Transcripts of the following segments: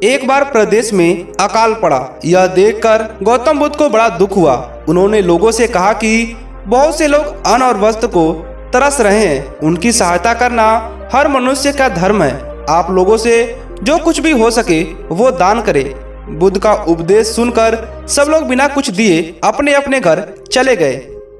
एक बार प्रदेश में अकाल पड़ा। यह देखकर गौतम बुद्ध को बड़ा दुख हुआ। उन्होंने लोगों से कहा कि बहुत से लोग अन्न और वस्त्र को तरस रहे हैं। उनकी सहायता करना हर मनुष्य का धर्म है। आप लोगों से जो कुछ भी हो सके वो दान करें। बुद्ध का उपदेश सुनकर सब लोग बिना कुछ दिए अपने अपने घर चले गए।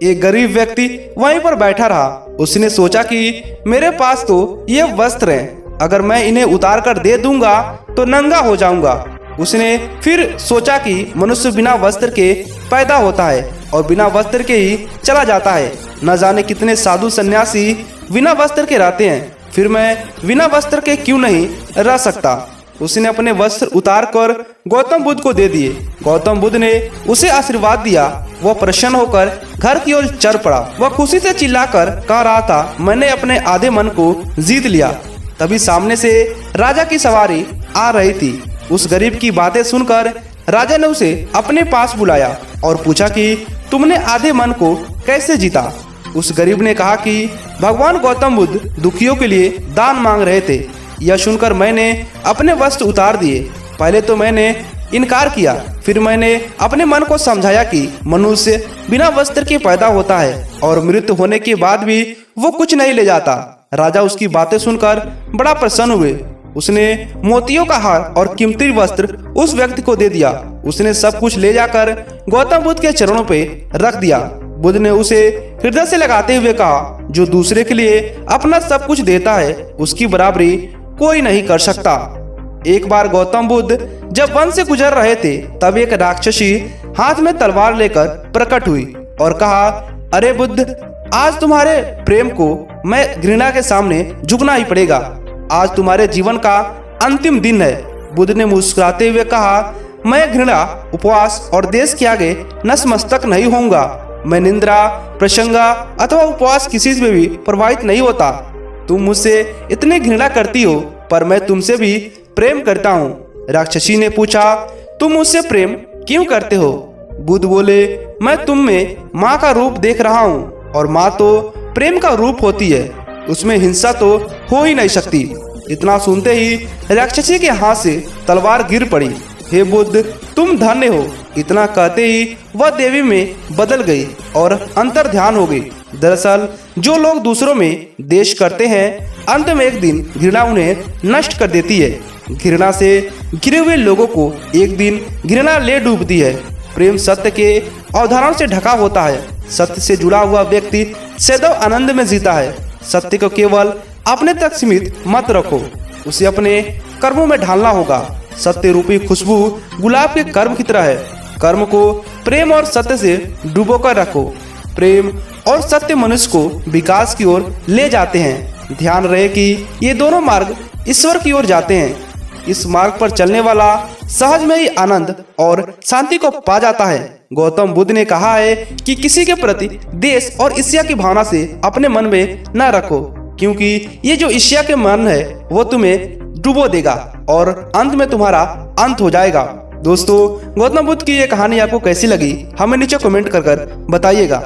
एक गरीब व्यक्ति वहीं पर बैठा रहा। उसने सोचा कि मेरे पास तो ये वस्त्र हैं, अगर मैं इन्हें उतार कर दे दूंगा तो नंगा हो जाऊंगा। उसने फिर सोचा कि मनुष्य बिना वस्त्र के पैदा होता है और बिना वस्त्र के ही चला जाता है। न जाने कितने साधु सन्यासी बिना वस्त्र के रहते हैं, फिर मैं बिना वस्त्र के क्यों नहीं रह सकता। उसने अपने वस्त्र उतार कर गौतम बुद्ध को दे दिए। गौतम बुद्ध ने उसे आशीर्वाद दिया। वह प्रसन्न होकर घर की ओर चल पड़ा। वह खुशी से चिल्लाकर कह रहा था, मैंने अपने आधे मन को जीत लिया। तभी सामने से राजा की सवारी आ रही थी। उस गरीब की बातें सुनकर राजा ने उसे अपने पास बुलाया और पूछा कि तुमने आधे मन को कैसे जीता। उस गरीब ने कहा कि भगवान गौतम बुद्ध दुखियों के लिए दान मांग रहे थे। यह सुनकर मैंने अपने वस्त्र उतार दिए। पहले तो मैंने इनकार किया, फिर मैंने अपने मन को समझाया कि मनुष्य बिना वस्त्र के पैदा होता है और मृत्यु होने के बाद भी वो कुछ नहीं ले जाता। राजा उसकी बातें सुनकर बड़ा प्रसन्न हुए। उसने मोतियों का हार और कीमती वस्त्र उस व्यक्ति को दे दिया। उसने सब कुछ ले जाकर गौतम बुद्ध के चरणों पे रख दिया। बुद्ध ने उसे हृदय से लगाते हुए कहा, जो दूसरे के लिए अपना सब कुछ देता है उसकी बराबरी कोई नहीं कर सकता। एक बार गौतम बुद्ध जब वन से गुजर रहे थे, तब एक राक्षसी हाथ में तलवार लेकर प्रकट हुई और कहा, अरे बुद्ध, आज तुम्हारे प्रेम को मैं घृणा के सामने झुकना ही पड़ेगा। आज तुम्हारे जीवन का अंतिम दिन है। बुद्ध ने मुस्कुराते हुए कहा, मैं घृणा, उपवास और देश के आगे नतमस्तक नहीं होऊंगा। मैं निंद्रा, प्रशंसा अथवा उपवास किसी से भी प्रभावित नहीं होता। तुम मुझसे इतनी घृणा करती हो, पर मैं तुमसे भी प्रेम करता हूँ। राक्षसी ने पूछा, तुम मुझसे प्रेम क्यों करते हो? बुद्ध बोले, मैं तुम में माँ का रूप देख रहा हूँ और माँ तो प्रेम का रूप होती है, उसमें हिंसा तो हो ही नहीं सकती। इतना सुनते ही राक्षसी के हाथ से तलवार गिर पड़ी। हे बुद्ध, तुम धन्य हो। इतना कहते ही वह देवी में बदल गई और अंतर ध्यान हो गई। दरअसल जो लोग दूसरों में द्वेष करते हैं, अंत में एक दिन घृणा उन्हें नष्ट कर देती है। घृणा से घिरे हुए लोगों को एक दिन घृणा ले डूबती है। प्रेम सत्य के अवधारणा से ढका होता है। सत्य से जुड़ा हुआ व्यक्ति सदैव आनंद में जीता है। सत्य को केवल अपने तक सीमित मत रखो, उसे अपने कर्मों में ढालना होगा। सत्य रूपी खुशबू गुलाब के कर्म की तरह है। कर्म को प्रेम और सत्य से डुबो कर रखो। प्रेम और सत्य मनुष्य को विकास की ओर ले जाते हैं। ध्यान रहे कि ये दोनों मार्ग ईश्वर की ओर जाते हैं। इस मार्ग पर चलने वाला सहज में ही आनंद और शांति को पा जाता है। गौतम बुद्ध ने कहा है कि किसी के प्रति देश और ईर्ष्या की भावना से अपने मन में न रखो, क्योंकि ये जो ईर्ष्या के मन है वो तुम्हें डुबो देगा और अंत में तुम्हारा अंत हो जाएगा। दोस्तों, गौतम बुद्ध की ये कहानी आपको कैसी लगी हमें नीचे कमेंट कर बताइएगा।